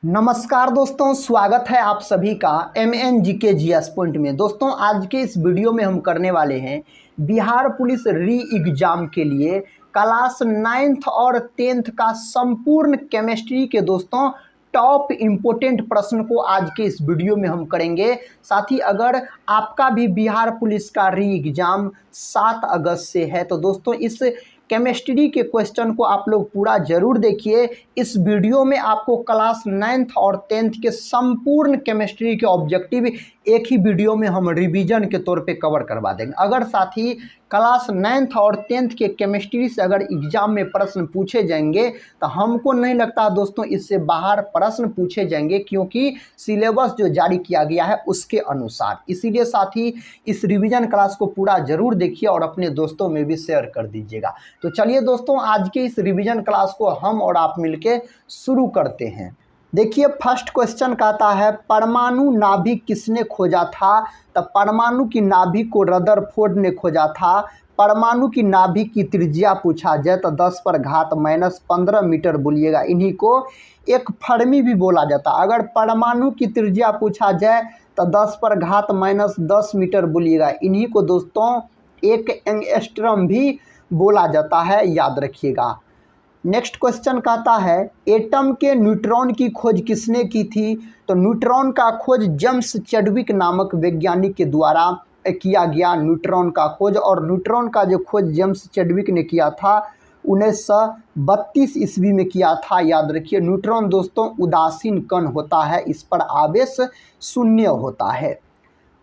नमस्कार दोस्तों, स्वागत है आप सभी का MNGK GS पॉइंट में। दोस्तों, आज के इस वीडियो में हम करने वाले हैं बिहार पुलिस री एग्जाम के लिए क्लास 9th और 10th का संपूर्ण केमिस्ट्री के दोस्तों टॉप इम्पोर्टेंट प्रश्न को आज के इस वीडियो में हम करेंगे। साथ ही अगर आपका भी बिहार पुलिस का री एग्जाम 7 अगस्त से है तो दोस्तों इस केमिस्ट्री के क्वेश्चन को आप लोग पूरा जरूर देखिए। इस वीडियो में आपको क्लास 9th और 10th के संपूर्ण केमिस्ट्री के ऑब्जेक्टिव एक ही वीडियो में हम रिवीजन के तौर पे कवर करवा देंगे। अगर साथ ही क्लास 9th और 10th के केमिस्ट्री से अगर एग्जाम में प्रश्न पूछे जाएंगे तो हमको नहीं लगता दोस्तों इससे बाहर प्रश्न पूछे जाएंगे, क्योंकि सिलेबस जो जारी किया गया है उसके अनुसार। इसीलिए साथ ही इस रिवीजन क्लास को पूरा जरूर देखिए और अपने दोस्तों में भी शेयर कर दीजिएगा। तो चलिए दोस्तों, आज के इस रिवीजन क्लास को हम और आप मिलके शुरू करते हैं। देखिए, फर्स्ट क्वेश्चन कहता है परमाणु नाभिक किसने खोजा था? तो परमाणु की नाभिक को रदरफोर्ड ने खोजा था। परमाणु की नाभिक की त्रिज्या पूछा जाए तो 10⁻⁻15 मीटर बोलिएगा। इन्हीं को एक फर्मी भी बोला जाता। अगर परमाणु की त्रिज्या पूछा जाए तो 10⁻10 मीटर बोलिएगा। इन्हीं को दोस्तों एक एंगस्ट्रम भी बोला जाता है, याद रखिएगा। नेक्स्ट क्वेश्चन कहता है एटम के न्यूट्रॉन की खोज किसने की थी? तो न्यूट्रॉन का खोज जेम्स चैडविक नामक वैज्ञानिक के द्वारा किया गया न्यूट्रॉन का खोज। और न्यूट्रॉन का जो खोज जेम्स चैडविक ने किया था 1932 ईस्वी में किया था, याद रखिए। न्यूट्रॉन दोस्तों उदासीन कण होता है, इस पर आवेश शून्य होता है।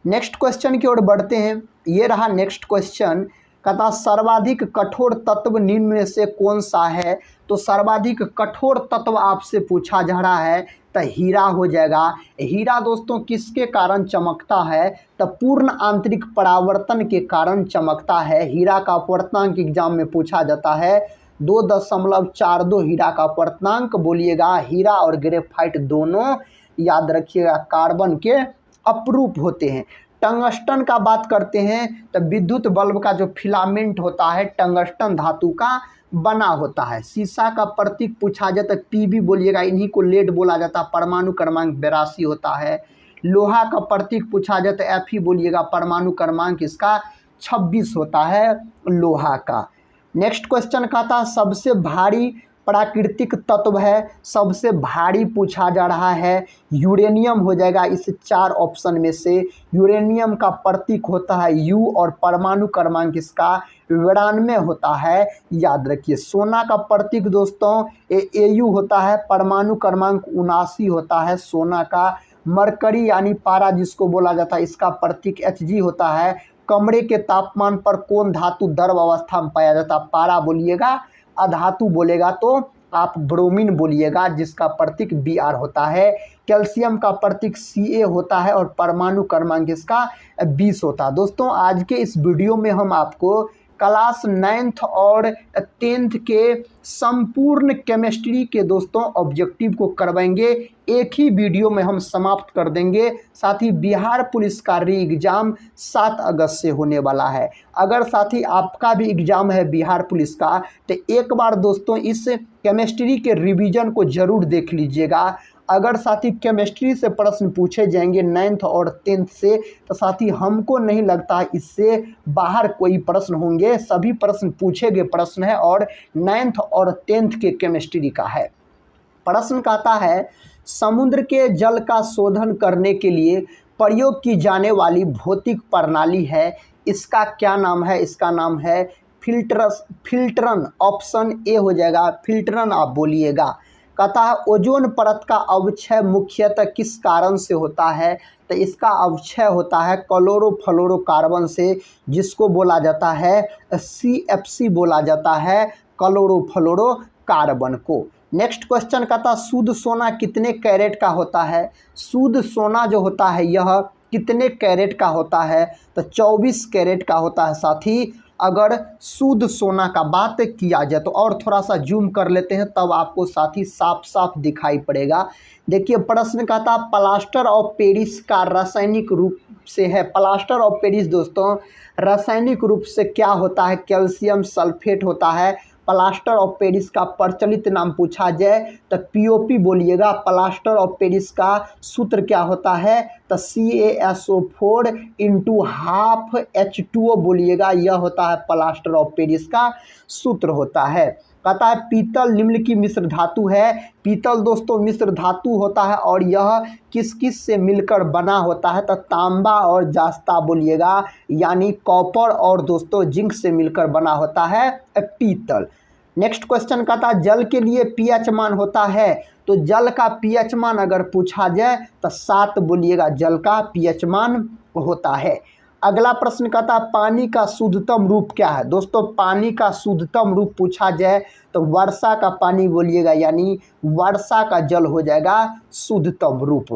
नेक्स्ट क्वेश्चन की ओर बढ़ते हैं। ये रहा नेक्स्ट क्वेश्चन, कहता सर्वाधिक कठोर तत्व निम्न में से कौन सा है? तो सर्वाधिक कठोर तत्व आपसे पूछा जा रहा है तो हीरा हो जाएगा। हीरा दोस्तों किसके कारण चमकता है? तो पूर्ण आंतरिक परावर्तन के कारण चमकता है। हीरा का अपवर्तनांक एग्जाम में पूछा जाता है 2.42 हीरा का अपवर्तनांक बोलिएगा। हीरा और ग्रेफाइट दोनों याद रखिएगा कार्बन के अपरूप होते हैं। टंगस्टन का बात करते हैं तो विद्युत बल्ब का जो फिलामेंट होता है टंगस्टन धातु का बना होता है। शीशा का प्रतीक पूछा जाए तो Pb बोलिएगा। इन्हीं को लेड बोला जाता है। परमाणु क्रमांक 82 होता है। लोहा का प्रतीक पूछा जाए तो Fe बोलिएगा। परमाणु क्रमांक इसका 26 होता है लोहा का। नेक्स्ट क्वेश्चन कहता है सबसे भारी प्राकृतिक तत्व है। सबसे भारी पूछा जा रहा है यूरेनियम हो जाएगा। इस 4 ऑप्शन में से यूरेनियम का प्रतीक होता है U और परमाणु क्रमांक इसका 92 होता है, याद रखिए। सोना का प्रतीक दोस्तों Au होता है। परमाणु क्रमांक 79 होता है सोना का। मरकरी यानी पारा जिसको बोला जाता है इसका प्रतीक Hg होता है। कमरे के तापमान पर कौन धातु द्रव अवस्था में पाया जाता है? पारा बोलिएगा। अधातु बोलेगा तो आप ब्रोमीन बोलिएगा जिसका प्रतीक Br होता है। कैल्शियम का प्रतीक Ca होता है और परमाणु क्रमांक इसका 20 होता है। दोस्तों, आज के इस वीडियो में हम आपको क्लास 9th और 10th के संपूर्ण केमिस्ट्री के दोस्तों ऑब्जेक्टिव को करवाएंगे। एक ही वीडियो में हम समाप्त कर देंगे। साथ ही बिहार पुलिस का री एग्जाम 7 अगस्त से होने वाला है। अगर साथ ही आपका भी एग्जाम है बिहार पुलिस का तो एक बार दोस्तों इस केमिस्ट्री के रिवीजन को जरूर देख लीजिएगा। अगर साथी केमिस्ट्री से प्रश्न पूछे जाएंगे 9th और 10th से तो साथी हमको नहीं लगता इससे बाहर कोई प्रश्न होंगे। सभी प्रश्न पूछे गए प्रश्न है और 9th और 10th के केमिस्ट्री का है। प्रश्न कहता है समुद्र के जल का शोधन करने के लिए प्रयोग की जाने वाली भौतिक प्रणाली है, इसका क्या नाम है? इसका नाम है फिल्टरन। ऑप्शन ए हो जाएगा फिल्टरन, आप बोलिएगा। कहता है ओजोन परत का अवक्षय मुख्यतः किस कारण से होता है? तो इसका अवक्षय होता है क्लोरोफ्लोरोकार्बन से, जिसको बोला जाता है CFC बोला जाता है क्लोरोफ्लोरोकार्बन को। नेक्स्ट क्वेश्चन कहता शुद्ध सोना कितने कैरेट का होता है? शुद्ध सोना जो होता है यह कितने कैरेट का होता है? तो 24 कैरेट का होता है। साथ ही अगर शुद्ध सोना का बात किया जाए तो और थोड़ा सा जूम कर लेते हैं तब आपको साथ ही साफ साफ दिखाई पड़ेगा। देखिए प्रश्न कहता प्लास्टर ऑफ पेरिस का रासायनिक रूप से है। प्लास्टर ऑफ पेरिस दोस्तों रासायनिक रूप से क्या होता है? कैल्शियम सल्फेट होता है। प्लास्टर ऑफ पेरिस का प्रचलित नाम पूछा जाए तो पीओपी बोलिएगा। प्लास्टर ऑफ पेरिस का सूत्र क्या होता है तो CaSO4 इंटू हाफ H2O बोलिएगा। यह होता है प्लास्टर ऑफ पेरिस का सूत्र होता है। कहता है पीतल निम्न की मिश्र धातु है। पीतल दोस्तों मिश्र धातु होता है और यह किस किस से मिलकर बना होता है तो तांबा और जास्ता बोलिएगा, यानी कॉपर और दोस्तों जिंक से मिलकर बना होता है पीतल। नेक्स्ट क्वेश्चन कहता है जल के लिए पीएच मान होता है, तो जल का पीएच मान अगर पूछा जाए तो 7 बोलिएगा, जल का पीएच मान होता है। अगला प्रश्न कहता है पानी का शुद्धतम रूप क्या है। दोस्तों पानी का शुद्धतम रूप पूछा जाए तो वर्षा का पानी बोलिएगा, यानी वर्षा का जल हो जाएगा शुद्धतम रूप।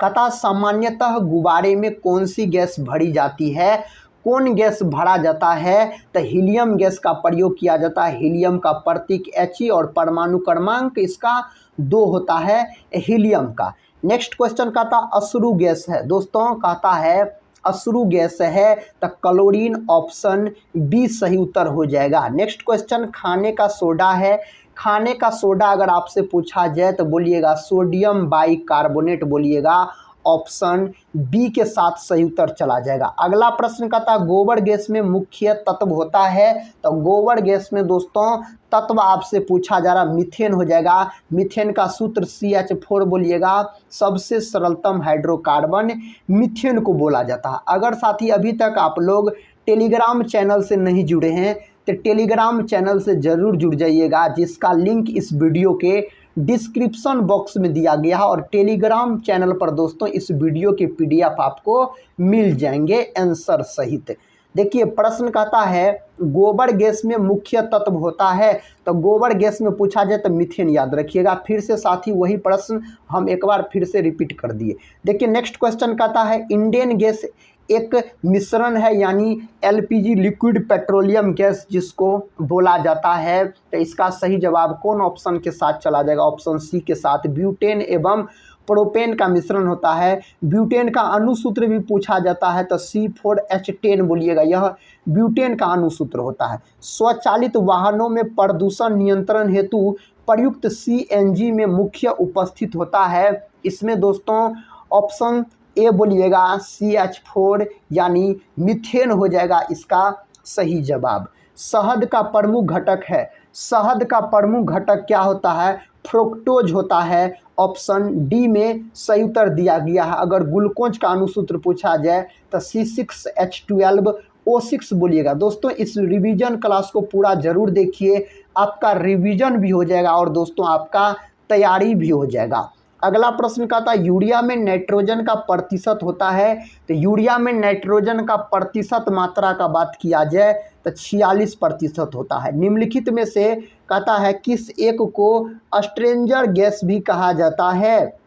कहता सामान्यतः गुब्बारे में कौन सी गैस भरी जाती है। कौन गैस भरा जाता है तो हीलियम गैस का प्रयोग किया जाता है। हीलियम का प्रतीक He और परमाणु क्रमांक इसका 2 होता है हीलियम का। नेक्स्ट क्वेश्चन कहता अश्रु गैस है। दोस्तों कहता है अश्रु गैस है तो क्लोरीन ऑप्शन बी सही उत्तर हो जाएगा। नेक्स्ट क्वेश्चन खाने का सोडा है। खाने का सोडा अगर आपसे पूछा जाए तो बोलिएगा सोडियम बाइकार्बोनेट बोलिएगा, ऑप्शन बी के साथ सही उत्तर चला जाएगा। अगला प्रश्न कहता है गोबर गैस में मुख्य तत्व होता है, तो गोबर गैस में दोस्तों तत्व आपसे पूछा जा रहा मीथेन हो जाएगा। मीथेन का सूत्र CH4 बोलिएगा, सबसे सरलतम हाइड्रोकार्बन मीथेन को बोला जाता है। अगर साथी अभी तक आप लोग टेलीग्राम चैनल से नहीं जुड़े हैं तो टेलीग्राम चैनल से ज़रूर जुड़ जाइएगा, जिसका लिंक इस वीडियो के डिस्क्रिप्शन बॉक्स में दिया गया है। और टेलीग्राम चैनल पर दोस्तों इस वीडियो के PDF आपको मिल जाएंगे आंसर सहित। देखिए प्रश्न कहता है गोबर गैस में मुख्य तत्व होता है, तो गोबर गैस में पूछा जाए तो मीथेन याद रखिएगा। फिर से साथी वही प्रश्न हम एक बार फिर से रिपीट कर दिए। देखिए नेक्स्ट क्वेश्चन कहता है इंडेन गैस एक मिश्रण है, यानी LPG लिक्विड पेट्रोलियम गैस जिसको बोला जाता है, तो इसका सही जवाब कौन ऑप्शन के साथ चला जाएगा, ऑप्शन सी के साथ। ब्यूटेन एवं प्रोपेन का मिश्रण होता है। ब्यूटेन का अणुसूत्र भी पूछा जाता है तो C4H10 बोलिएगा, यह ब्यूटेन का अणुसूत्र होता है। स्वचालित वाहनों में प्रदूषण नियंत्रण हेतु प्रयुक्त CNG में मुख्य उपस्थित होता है। इसमें दोस्तों ऑप्शन ए बोलिएगा CH4 यानी मीथेन हो जाएगा इसका सही जवाब। शहद का प्रमुख घटक है। शहद का प्रमुख घटक क्या होता है, फ्रुक्टोज होता है, ऑप्शन डी में सही उत्तर दिया गया है। अगर ग्लूकोज का अणुसूत्र पूछा जाए तो C6H12O6 बोलिएगा। दोस्तों इस रिवीजन क्लास को पूरा जरूर देखिए, आपका रिवीजन भी हो जाएगा और दोस्तों आपका तैयारी भी हो जाएगा। अगला प्रश्न कहता है यूरिया में नाइट्रोजन का प्रतिशत होता है, तो यूरिया में नाइट्रोजन का प्रतिशत मात्रा का बात किया जाए तो 46% होता है। निम्नलिखित में से कहता है किस एक को स्ट्रेंजर गैस भी कहा जाता है,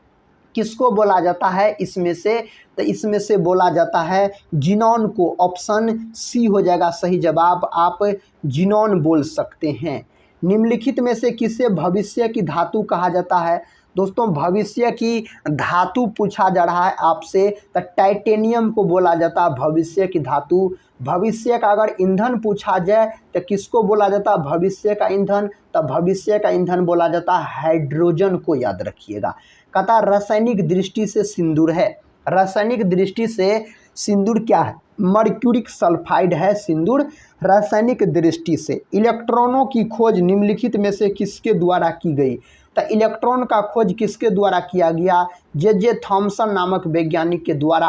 किसको बोला जाता है इसमें से, तो इसमें से बोला जाता है जिनॉन को, ऑप्शन सी हो जाएगा सही जवाब, आप जिनॉन बोल सकते हैं। निम्नलिखित में से किसे भविष्य की धातु कहा जाता है। दोस्तों भविष्य की धातु पूछा जा रहा है आपसे, तो टाइटेनियम को बोला जाता है भविष्य की धातु। भविष्य का अगर ईंधन पूछा जाए तो किसको बोला जाता है भविष्य का ईंधन, तो भविष्य का ईंधन बोला जाता है हाइड्रोजन को, याद रखिएगा। कहता रासायनिक दृष्टि से सिंदूर है। रासायनिक दृष्टि से सिंदूर क्या है, मर्क्यूरिक सल्फाइड है सिंदूर रासायनिक दृष्टि से। इलेक्ट्रॉनों की खोज निम्नलिखित में से किसके द्वारा की गई, तो इलेक्ट्रॉन का खोज किसके द्वारा किया गया, जे थॉमसन नामक वैज्ञानिक के द्वारा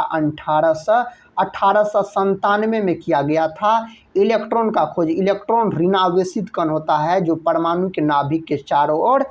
1897 में किया गया था। इलेक्ट्रॉन का खोज, इलेक्ट्रॉन ऋणावेशित कण होता है जो परमाणु के नाभिक के चारों ओर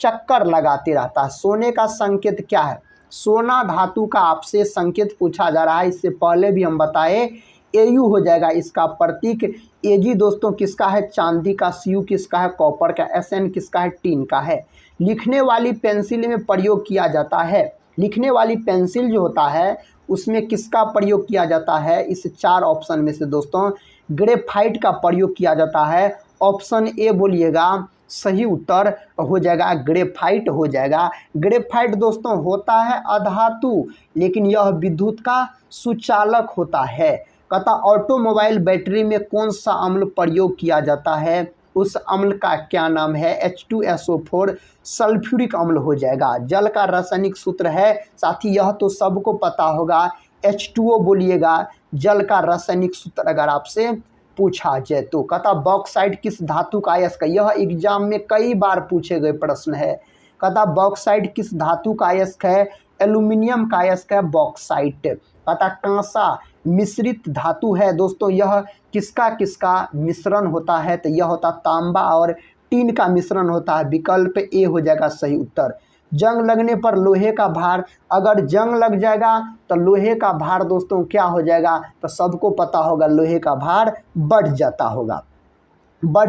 चक्कर लगाते रहता है। सोने का संकेत क्या है, सोना धातु का आपसे संकेत पूछा जा रहा है, इससे पहले भी हम बताए AU हो जाएगा इसका प्रतीक। AG दोस्तों किसका है, चांदी का। CU किसका है, कॉपर का। SN किसका है, टीन का है। लिखने वाली पेंसिल में प्रयोग किया जाता है, लिखने वाली पेंसिल जो होता है उसमें किसका प्रयोग किया जाता है, इस 4 ऑप्शन में से दोस्तों ग्रेफाइट का प्रयोग किया जाता है। ऑप्शन ए बोलिएगा सही उत्तर हो जाएगा, ग्रेफाइट हो जाएगा। ग्रेफाइट दोस्तों होता है अधातु, लेकिन यह विद्युत का सुचालक होता है। कहता ऑटोमोबाइल बैटरी में कौन सा अम्ल प्रयोग किया जाता है, उस अम्ल का क्या नाम है? H2SO4 सल्फ्यूरिक अम्ल हो जाएगा। जल का रासायनिक सूत्र है साथी, यह तो सबको पता होगा, H2O बोलिएगा जल का रासायनिक सूत्र अगर आपसे पूछा जाए तो। कहता बॉक्साइट किस धातु का अयस्क है? यह एग्जाम में कई बार पूछे गए प्रश्न है। कहता बॉक्साइट किस धातु का अयस्क है? एल्यूमिनियम का अयस्क है बॉक्साइट। कहता कांसा मिश्रित धातु है दोस्तों, यह किसका किसका मिश्रण होता है? तो यह होता तांबा और टीन का मिश्रण होता है। विकल्प ए हो जाएगा सही उत्तर। जंग लगने पर लोहे का भार, अगर जंग लग जाएगा तो लोहे का भार दोस्तों क्या हो जाएगा? तो सबको पता होगा लोहे का भार बढ़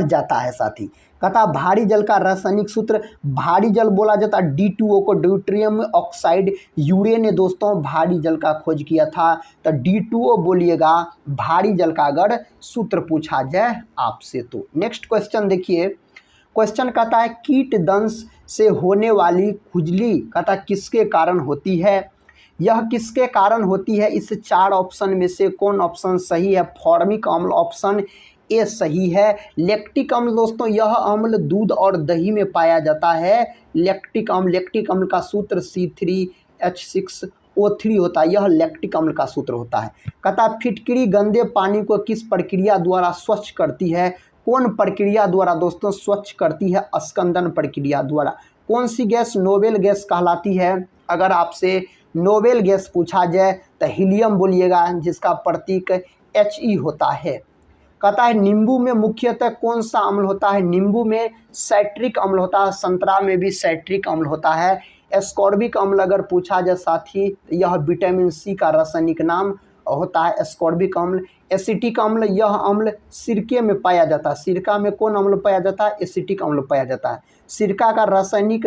जाता है साथी। कहता भारी जल का रासायनिक सूत्र, भारी जल बोला जाता है D2O को, ड्यूटेरियम ऑक्साइड यूरे ने दोस्तों भारी जल का खोज किया था। तो D2O बोलिएगा भारी जल का अगर सूत्र पूछा जाए आपसे तो। नेक्स्ट क्वेश्चन देखिए, क्वेश्चन कहता है कीट दंश से होने वाली खुजली कहता किसके कारण होती है? यह किसके कारण होती है? इस 4 ऑप्शन में से कौन ऑप्शन सही है? फॉर्मिक अम्ल ऑप्शन ए सही है। लैक्टिक अम्ल दोस्तों, यह अम्ल दूध और दही में पाया जाता है। लैक्टिक अम्ल का सूत्र C3H6O3 होता है, यह लैक्टिक अम्ल का सूत्र होता है। कहता फिटकरी गंदे पानी को किस प्रक्रिया द्वारा स्वच्छ करती है? कौन प्रक्रिया द्वारा दोस्तों स्वच्छ करती है? स्कंदन प्रक्रिया द्वारा। कौन सी गैस नोबेल गैस कहलाती है? अगर आपसे नोबेल गैस पूछा जाए तो हीलियम बोलिएगा जिसका प्रतीक He होता है। कहता है नींबू में मुख्यतः कौन सा अम्ल होता है? नींबू में साइट्रिक अम्ल होता है, संतरा में भी साइट्रिक अम्ल होता है। एस्कॉर्बिक अम्ल अगर पूछा जाए साथी, यह विटामिन सी का रासायनिक नाम होता है एस्कॉर्बिक अम्ल। एसिटिक अम्ल, यह अम्ल सिरके में पाया जाता है। सिरका में कौन अम्ल पाया जाता है? एसिटिक अम्ल पाया जाता है। सिरका का रासायनिक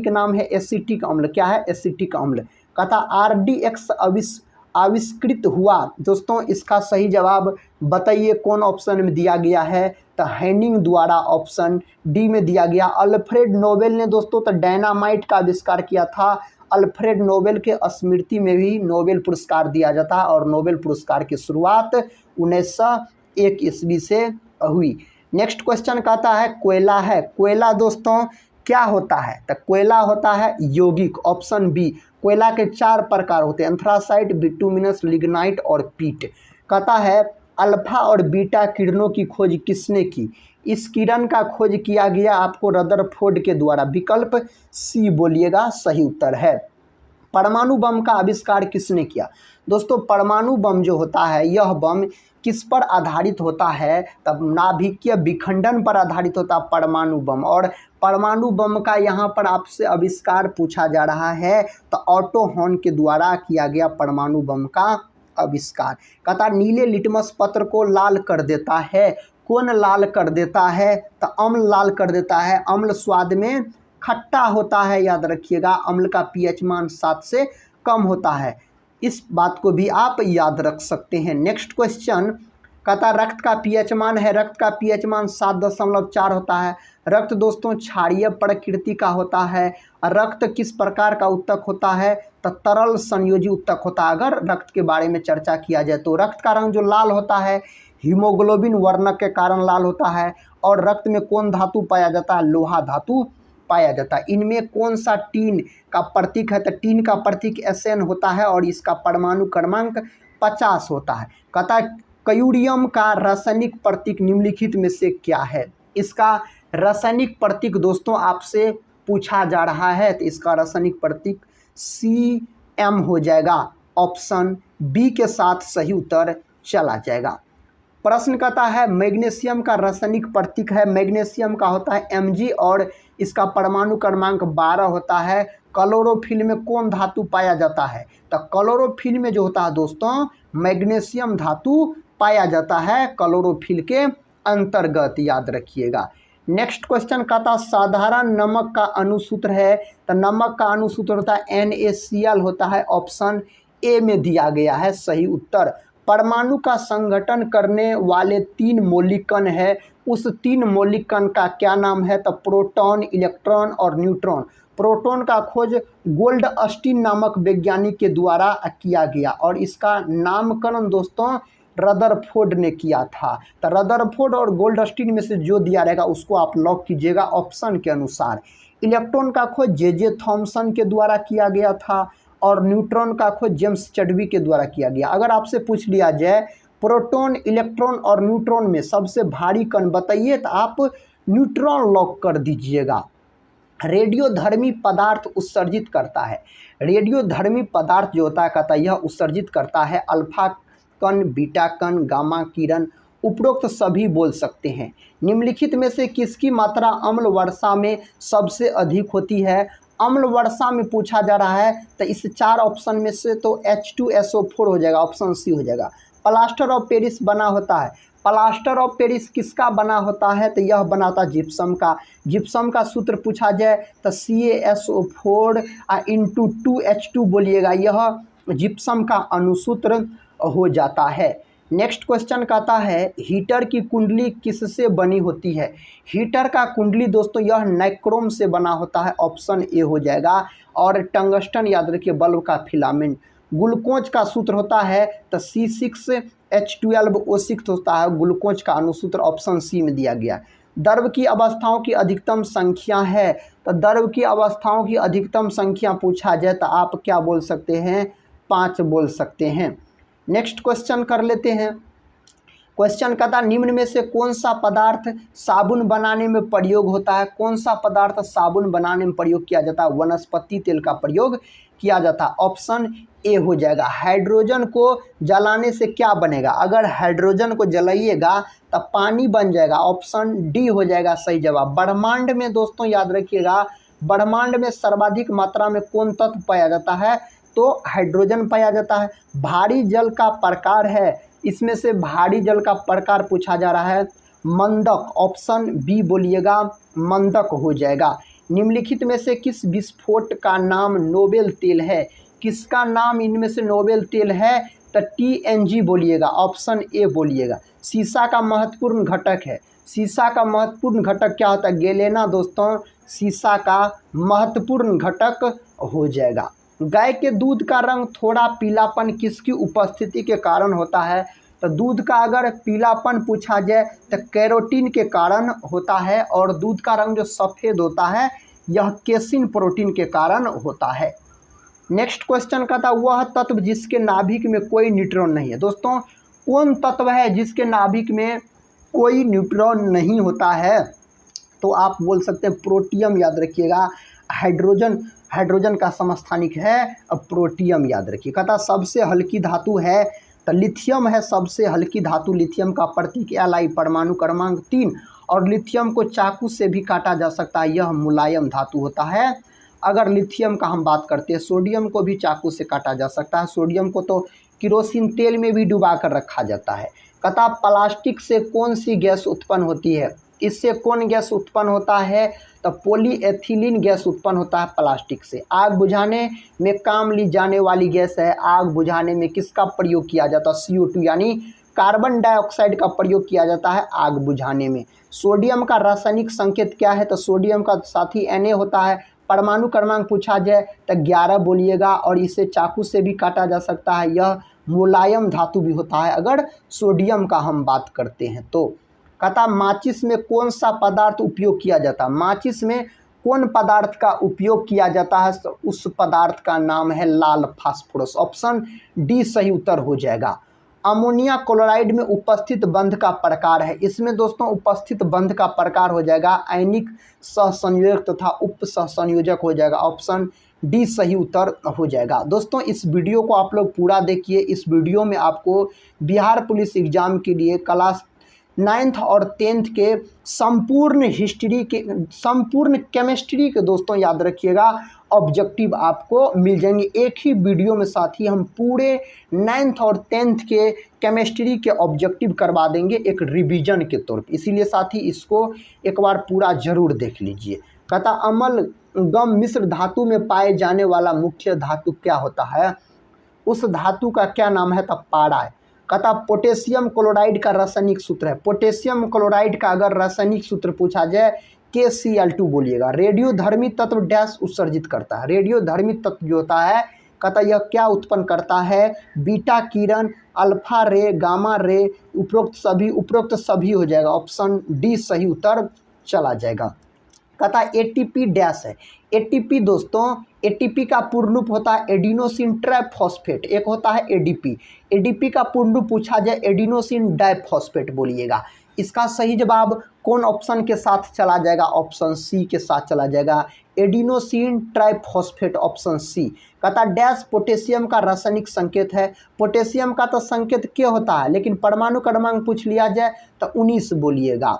नाम है एसिटिक अम्ल। क्या है? एसिटिक अम्ल। कहता RDX आविष्कृत हुआ दोस्तों, इसका सही जवाब बताइए कौन ऑप्शन में दिया गया है? तो हैनिंग द्वारा ऑप्शन डी में दिया गया। अल्फ्रेड नोबेल ने दोस्तों तो डायनामाइट का आविष्कार किया था। अल्फ्रेड नोबेल के स्मृति में भी नोबेल पुरस्कार दिया जाता है और नोबेल पुरस्कार की शुरुआत 1901 ईस्वी से हुई। नेक्स्ट क्वेश्चन कहता है कोयला है, कोयला दोस्तों क्या होता है? तो कोयला होता है यौगिक, ऑप्शन बी। कोयला के 4 प्रकार होते हैं, एंथ्रासाइट, बिटुमिनस, लिग्नाइट और पीट। कहता है अल्फा और बीटा किरणों की खोज किसने की? इस किरण का खोज किया गया आपको रदरफोर्ड के द्वारा। विकल्प सी बोलिएगा सही उत्तर है। परमाणु बम का आविष्कार किसने किया? दोस्तों परमाणु बम जो होता है, यह बम किस पर आधारित होता है? तब नाभिकीय विखंडन पर आधारित होता है परमाणु बम। और परमाणु बम का यहाँ पर आपसे आविष्कार पूछा जा रहा है, तो ऑटो हॉर्न के द्वारा किया गया परमाणु बम का आविष्कार। कहता नीले लिटमस पत्र को लाल कर देता है, कौन लाल कर देता है? तो अम्ल लाल कर देता है। अम्ल स्वाद में खट्टा होता है, याद रखिएगा। अम्ल का pH मान 7 से कम होता है, इस बात को भी आप याद रख सकते हैं। नेक्स्ट क्वेश्चन कहता रक्त का pH मान है, रक्त का pH मान 7.4 होता है। रक्त दोस्तों क्षारीय प्रकृति का होता है। रक्त किस प्रकार का उत्तक होता है? तो तरल संयोजी उत्तक होता है। अगर रक्त के बारे में चर्चा किया जाए तो रक्त का रंग जो लाल होता है हीमोग्लोबिन वर्णक के कारण लाल होता है। और रक्त में कौन धातु पाया जाता है? लोहा धातु पाया जाता है। इनमें कौन सा टीन का प्रतीक है? तो टीन का प्रतीक Sn होता है और इसका परमाणु क्रमांक 50 होता है। कहता क्यूरियम का रासायनिक प्रतीक निम्नलिखित में से क्या है? इसका रासायनिक प्रतीक दोस्तों आपसे पूछा जा रहा है, तो इसका रासायनिक प्रतीक Cm हो जाएगा। ऑप्शन बी के साथ सही उत्तर चला जाएगा। प्रश्न कहता है मैग्नीशियम का रासायनिक प्रतीक है, मैग्नीशियम का होता है Mg और इसका परमाणु क्रमांक 12 होता है। क्लोरोफिल में कौन धातु पाया जाता है? तो क्लोरोफिल में जो होता है दोस्तों मैग्नीशियम धातु पाया जाता है क्लोरोफिल के अंतर्गत, याद रखिएगा। नेक्स्ट क्वेश्चन कहता साधारण नमक का अणुसूत्र है, तो नमक का अणुसूत्र होता है NaCl होता है। ऑप्शन ए में दिया गया है सही उत्तर। परमाणु का संगठन करने वाले 3 मौलिक कण है, उस 3 मौलिक कण का क्या नाम है? तो प्रोटॉन, इलेक्ट्रॉन और न्यूट्रॉन। प्रोटॉन का खोज गोल्डस्टीन नामक वैज्ञानिक के द्वारा किया गया और इसका नामकरण दोस्तों रदरफोर्ड ने किया था। तो रदरफोर्ड और गोल्डस्टीन में से जो दिया रहेगा उसको आप लॉक कीजिएगा ऑप्शन के अनुसार। इलेक्ट्रॉन का खोज जे थॉमसन के द्वारा किया गया था और न्यूट्रॉन का खोज जेम्स चडवी के द्वारा किया गया। अगर आपसे पूछ लिया जाए प्रोटॉन, इलेक्ट्रॉन और न्यूट्रॉन में सबसे भारी कण बताइए, तो आप न्यूट्रॉन लॉक कर दीजिएगा। रेडियोधर्मी पदार्थ उत्सर्जित करता है, रेडियोधर्मी पदार्थ जो होता है कहता है यह उत्सर्जित करता है अल्फा कण, बीटा कण, गामा किरण, उपरोक्त सभी बोल सकते हैं। निम्नलिखित में से किसकी मात्रा अम्ल वर्षा में सबसे अधिक होती है? अम्ल वर्षा में पूछा जा रहा है, तो इस 4 ऑप्शन में से तो H2SO4 हो जाएगा, ऑप्शन सी हो जाएगा। प्लास्टर ऑफ पेरिस बना होता है, प्लास्टर ऑफ पेरिस किसका बना होता है? तो यह बनाता जिप्सम का। जिप्सम का सूत्र पूछा जाए तो CaSO4 इंटू 2H2 बोलिएगा, यह जिप्सम का अनुसूत्र हो जाता है। नेक्स्ट क्वेश्चन कहता है हीटर की कुंडली किससे बनी होती है? हीटर का कुंडली दोस्तों यह नाइक्रोम से बना होता है, ऑप्शन ए हो जाएगा। और टंगस्टन याद रखिए, बल्ब का फिलामेंट। ग्लूकोज का सूत्र होता है तो C6H12O6 होता है, ग्लूकोज का अनुसूत्र ऑप्शन सी में दिया गया। द्रव की अवस्थाओं की अधिकतम संख्या है, तो द्रव की अवस्थाओं की अधिकतम संख्या पूछा जाए तो आप क्या बोल सकते हैं? 5 बोल सकते हैं। नेक्स्ट क्वेश्चन कर लेते हैं। क्वेश्चन कहता निम्न में से कौन सा पदार्थ साबुन बनाने में प्रयोग होता है? कौन सा पदार्थ साबुन बनाने में प्रयोग किया जाता है? वनस्पति तेल का प्रयोग किया जाता है, ऑप्शन ए हो जाएगा। हाइड्रोजन को जलाने से क्या बनेगा? अगर हाइड्रोजन को जलाइएगा तब पानी बन जाएगा, ऑप्शन डी हो जाएगा सही जवाब। ब्रह्मांड में दोस्तों याद रखिएगा, ब्रह्मांड में सर्वाधिक मात्रा में कौन तत्व पाया जाता है? तो हाइड्रोजन पाया जाता है। भारी जल का प्रकार है, इसमें से भारी जल का प्रकार पूछा जा रहा है मंदक, ऑप्शन बी बोलिएगा, मंदक हो जाएगा। निम्नलिखित में से किस विस्फोट का नाम नोबेल तेल है? किसका नाम इनमें से नोबेल तेल है? तो TNG बोलिएगा, ऑप्शन ए बोलिएगा। सीसा का महत्वपूर्ण घटक है, सीसा का महत्वपूर्ण घटक क्या होता है? गैलेना दोस्तों सीसा का महत्वपूर्ण घटक हो जाएगा। गाय के दूध का रंग थोड़ा पीलापन किसकी उपस्थिति के कारण होता है? तो दूध का अगर पीलापन पूछा जाए तो कैरोटीन के कारण होता है, और दूध का रंग जो सफ़ेद होता है यह केसिन प्रोटीन के कारण होता है। नेक्स्ट क्वेश्चन कहता वह तत्व जिसके नाभिक में कोई न्यूट्रॉन नहीं है। दोस्तों कौन तत्व है जिसके नाभिक में कोई न्यूट्रॉन नहीं होता है? तो आप बोल सकते हैं प्रोटियम, याद रखिएगा। हाइड्रोजन का समस्थानिक है प्रोटियम, याद रखिए। कहता सबसे हल्की धातु है तो लिथियम है सबसे हल्की धातु। लिथियम का प्रतीक Li, परमाणु क्रमांक 3, और लिथियम को चाकू से भी काटा जा सकता है, यह मुलायम धातु होता है। अगर लिथियम का हम बात करते हैं, सोडियम को भी चाकू से काटा जा सकता है, सोडियम को तो किरोसिन तेल में भी डुबा कर रखा जाता है। कहता प्लास्टिक से कौन सी गैस उत्पन्न होती है? इससे कौन गैस उत्पन्न होता है? तो पॉलीएथिलीन गैस उत्पन्न होता है प्लास्टिक से। आग बुझाने में काम ली जाने वाली गैस है, आग बुझाने में किसका प्रयोग किया जाता है? CO2 यानी कार्बन डाइऑक्साइड का प्रयोग किया जाता है आग बुझाने में। सोडियम का रासायनिक संकेत क्या है? तो सोडियम का साथी Na होता है। परमाणु क्रमांक पूछा जाए तो 11 बोलिएगा, और इसे चाकू से भी काटा जा सकता है, यह मुलायम धातु भी होता है अगर सोडियम का हम बात करते हैं तो। कहता माचिस में कौन सा पदार्थ उपयोग किया जाता है? माचिस में कौन पदार्थ का उपयोग किया जाता है? तो उस पदार्थ का नाम है लाल फास्फोरस, ऑप्शन डी सही उत्तर हो जाएगा। अमोनिया क्लोराइड में उपस्थित बंध का प्रकार है, इसमें दोस्तों उपस्थित बंध का प्रकार हो जाएगा आयनिक सहसंयोजक तथा उप सहसंयोजक हो जाएगा, ऑप्शन डी सही उत्तर हो जाएगा। दोस्तों इस वीडियो को आप लोग पूरा देखिए। इस वीडियो में आपको बिहार पुलिस एग्जाम के लिए क्लास 9th और 10th के संपूर्ण हिस्ट्री के, संपूर्ण केमिस्ट्री के दोस्तों याद रखिएगा ऑब्जेक्टिव आपको मिल जाएंगे एक ही वीडियो में। साथ ही हम पूरे 9th और 10th के केमिस्ट्री के ऑब्जेक्टिव करवा देंगे एक रिवीजन के तौर पे, इसीलिए साथ ही इसको एक बार पूरा जरूर देख लीजिए। कहता अमलगम मिश्र धातु में पाए जाने वाला मुख्य धातु क्या होता है? उस धातु का क्या नाम है? तब पारा है। कहता पोटेशियम क्लोराइड का रासायनिक सूत्र है, पोटेशियम क्लोराइड का अगर रासायनिक सूत्र पूछा जाए KCl2 बोलिएगा। रेडियोधर्मी तत्व डैश उत्सर्जित करता है, रेडियोधर्मी तत्व जो होता है कहता यह क्या उत्पन्न करता है, बीटा किरण, अल्फा रे, गामा रे, उपरोक्त सभी हो जाएगा। ऑप्शन डी सही उत्तर चला जाएगा। कहता एटीपी डैश है। एटीपी दोस्तों, एटीपी का पूर्ण रूप होता है एडिनोसिन ट्राइफॉस्फेट, एक होता है एडीपी। एडीपी का पूर्ण रूप पूछा जाए एडिनोसिन डाइफॉस्फेट बोलिएगा। इसका सही जवाब कौन ऑप्शन के साथ चला जाएगा, ऑप्शन सी के साथ चला जाएगा, एडिनोसिन ट्राइफॉस्फेट, ऑप्शन सी। कहता डैश पोटेशियम का रासायनिक संकेत है। पोटेशियम का तो संकेत क्या होता है, लेकिन परमाणु क्रमांक पूछ लिया जाए तो 19 बोलिएगा।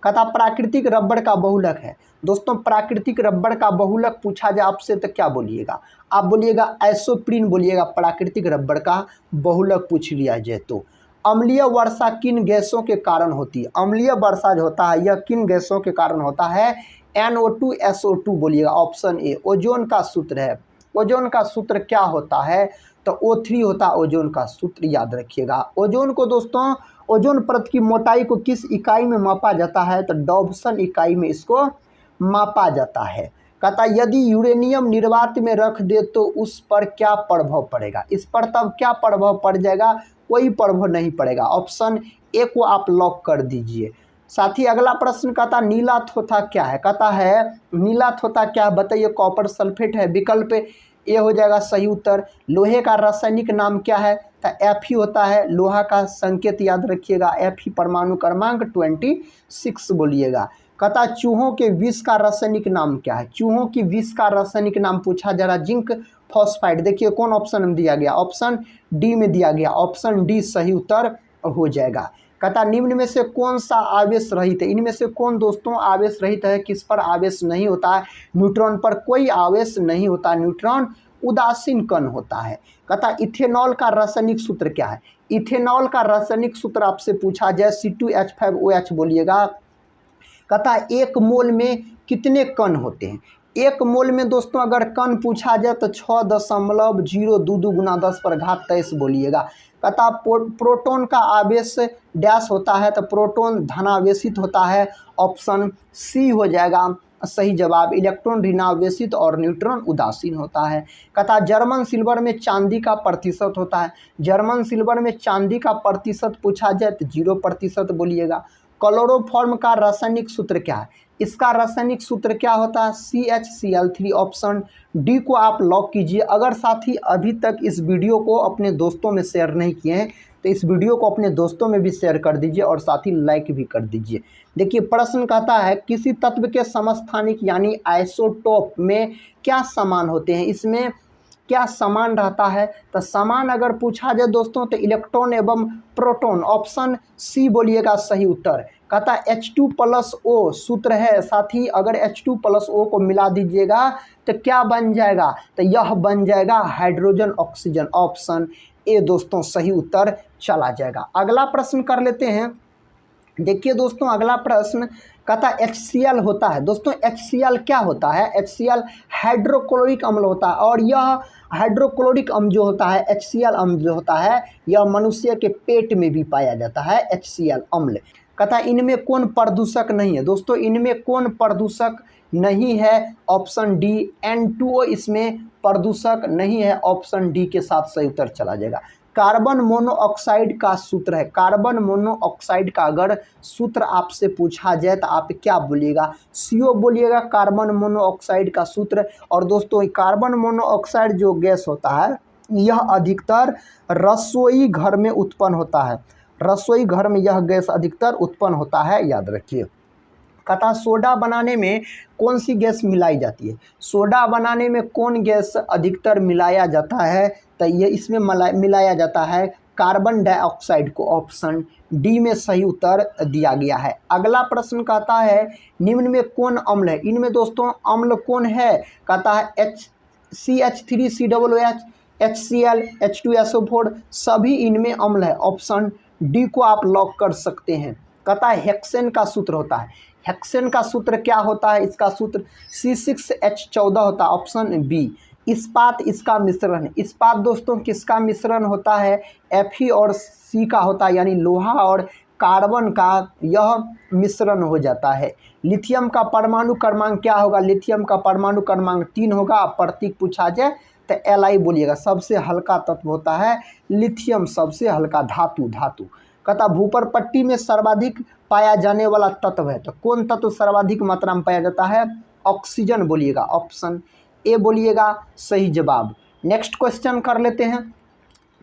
कहता प्राकृतिक रबड़ का बहुलक है। दोस्तों प्राकृतिक रबड़ का बहुलक पूछा जाए आपसे तो क्या बोलिएगा, आप बोलिएगा आइसोप्रीन बोलिएगा, प्राकृतिक रबड़ का बहुलक पूछ लिया जाए तो। अम्लीय वर्षा किन गैसों के कारण होती है, अम्लीय वर्षा जो होता है यह किन गैसों के कारण होता है, NO2 SO2 बोलिएगा, ऑप्शन ए। ओजोन का सूत्र है, ओजोन का सूत्र क्या होता है तो O3 होता है ओजोन का सूत्र, याद रखिएगा। ओजोन को दोस्तों, ओजोन परत की मोटाई को किस इकाई में मापा जाता है तो डॉब्सन इकाई में इसको मापा जाता है। कहता यदि यूरेनियम निर्वात में रख दे तो उस पर क्या प्रभाव पड़ेगा, इस पर तब क्या प्रभाव पड़ जाएगा, कोई प्रभाव नहीं पड़ेगा। ऑप्शन ए को आप लॉक कर दीजिए। साथ ही अगला प्रश्न कहता नीला थोथा क्या है, कहता है नीला थोथा क्या है बताइए, कॉपर सल्फेट है, विकल्प ए हो जाएगा सही उत्तर। लोहे का रासायनिक नाम क्या है तो Fe होता है, लोहा का संकेत याद रखिएगा Fe, परमाणु क्रमांक 26 बोलिएगा। कहता चूहों के विष का रासायनिक नाम क्या है, चूहों की विष का रासायनिक नाम पूछा जा रहा, जिंक फॉस्फाइड। देखिए कौन ऑप्शन में दिया गया, ऑप्शन डी में दिया गया, ऑप्शन डी सही उत्तर हो जाएगा। कहता निम्न में से कौन सा आवेश रहित है, इनमें से कौन दोस्तों आवेश रहित है, किस पर आवेश नहीं होता है, न्यूट्रॉन पर कोई आवेश नहीं होता, न्यूट्रॉन उदासीन कण होता है। कहता इथेनॉल का रासायनिक सूत्र क्या है, इथेनॉल का रासायनिक सूत्र आपसे पूछा जाए C2H5OH बोलिएगा। कहता एक मोल में कितने कण होते हैं, एक मोल में दोस्तों अगर कण पूछा जाए तो 6.022 गुना 10⁻23 बोलिएगा। कहता प्रोटॉन का आवेश डैश होता है तो प्रोटॉन धनावेशित होता है, ऑप्शन सी हो जाएगा सही जवाब, इलेक्ट्रॉन ऋणावेशित और न्यूट्रॉन उदासीन होता है। कहता जर्मन सिल्वर में चांदी का प्रतिशत होता है, जर्मन सिल्वर में चांदी का प्रतिशत पूछा जाए तो 0% बोलिएगा। क्लोरोफॉर्म का रासायनिक सूत्र क्या है, इसका रासायनिक सूत्र क्या होता है CHCl3, ऑप्शन डी को आप लॉक कीजिए। अगर साथी अभी तक इस वीडियो को अपने दोस्तों में शेयर नहीं किए हैं तो इस वीडियो को अपने दोस्तों में भी शेयर कर दीजिए और साथ ही लाइक भी कर दीजिए। देखिए प्रश्न कहता है किसी तत्व के समस्थानिक यानी आइसोटोप में क्या समान होते हैं, इसमें क्या समान रहता है तो समान अगर पूछा जाए दोस्तों तो इलेक्ट्रॉन एवं प्रोटॉन, ऑप्शन सी बोलिएगा सही उत्तर। कहता H2+O सूत्र है, साथ ही अगर H2+O को मिला दीजिएगा तो क्या बन जाएगा तो यह बन जाएगा हाइड्रोजन ऑक्सीजन, ऑप्शन ए दोस्तों सही उत्तर चला जाएगा। अगला प्रश्न कर लेते हैं। देखिए दोस्तों अगला प्रश्न कहता HCl होता है, दोस्तों HCl क्या होता है, HCl हाइड्रोक्लोरिक अम्ल होता है और यह हाइड्रोक्लोरिक अम्ल जो होता है HCl अम्ल जो होता है यह मनुष्य के पेट में भी पाया जाता है HCl अम्ल। कहता इनमें कौन प्रदूषक नहीं है, दोस्तों इनमें कौन प्रदूषक नहीं है, ऑप्शन डी N2O इसमें प्रदूषक नहीं है, ऑप्शन डी के साथ सही उत्तर चला जाएगा। कार्बन मोनोऑक्साइड का सूत्र है, कार्बन मोनोऑक्साइड का अगर सूत्र आपसे पूछा जाए तो आप क्या बोलिएगा, CO बोलिएगा कार्बन मोनोऑक्साइड का सूत्र। और दोस्तों कार्बन मोनोऑक्साइड जो गैस होता है यह अधिकतर रसोई घर में उत्पन्न होता है, रसोई घर में यह गैस अधिकतर उत्पन्न होता है, याद रखिए। कहता सोडा बनाने में कौन सी गैस मिलाई जाती है, सोडा बनाने में कौन गैस अधिकतर मिलाया जाता है तो ये इसमें मिलाया जाता है कार्बन डाइऑक्साइड को, ऑप्शन डी में सही उत्तर दिया गया है। अगला प्रश्न कहता है निम्न में कौन अम्ल है, इनमें दोस्तों अम्ल कौन है, कहता है CH3COOH HCl H2SO4 सभी इनमें अम्ल है, ऑप्शन डी को आप लॉक कर सकते हैं। कहता है हेक्सेन का सूत्र होता है, हेक्सेन का सूत्र क्या होता है, इसका सूत्र C6H14 होता है, ऑप्शन बी। इस्पात इसका मिश्रण है, इस्पात दोस्तों किसका मिश्रण होता है Fe और C का होता है, यानी लोहा और कार्बन का यह मिश्रण हो जाता है। लिथियम का परमाणु क्रमांक क्या होगा, लिथियम का परमाणु क्रमांक 3 होगा, प्रतीक पूछा जाए तो Li बोलिएगा। सबसे हल्का तत्व होता है लिथियम, सबसे हल्का धातु। कहता भूपर पट्टी में सर्वाधिक पाया जाने वाला तत्व है, तो कौन तत्व सर्वाधिक मात्रा में पाया जाता है? ऑक्सीजन बोलिएगा, ऑप्शन ए बोलिएगा सही जवाब। नेक्स्ट क्वेश्चन कर लेते हैं।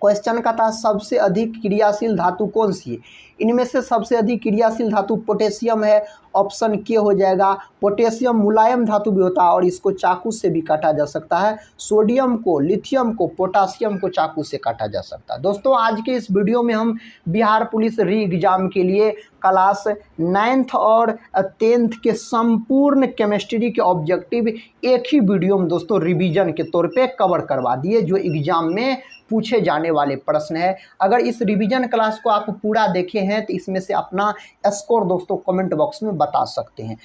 क्वेश्चन का था सबसे अधिक क्रियाशील धातु कौन सी है? इनमें से सबसे अधिक क्रियाशील धातु पोटेशियम है, ऑप्शन के हो जाएगा। पोटेशियम मुलायम धातु भी होता है और इसको चाकू से भी काटा जा सकता है। सोडियम को, लिथियम को, पोटासियम को चाकू से काटा जा सकता है। दोस्तों आज के इस वीडियो में हम बिहार पुलिस री एग्ज़ाम के लिए क्लास 9th और 10th के संपूर्ण केमिस्ट्री के ऑब्जेक्टिव एक ही वीडियो में दोस्तों रिवीजन के तौर पे कवर करवा दिए, जो एग्ज़ाम में पूछे जाने वाले प्रश्न है। अगर इस रिवीजन क्लास को आप पूरा देखे हैं तो इसमें से अपना स्कोर दोस्तों कमेंट बॉक्स में बता सकते हैं।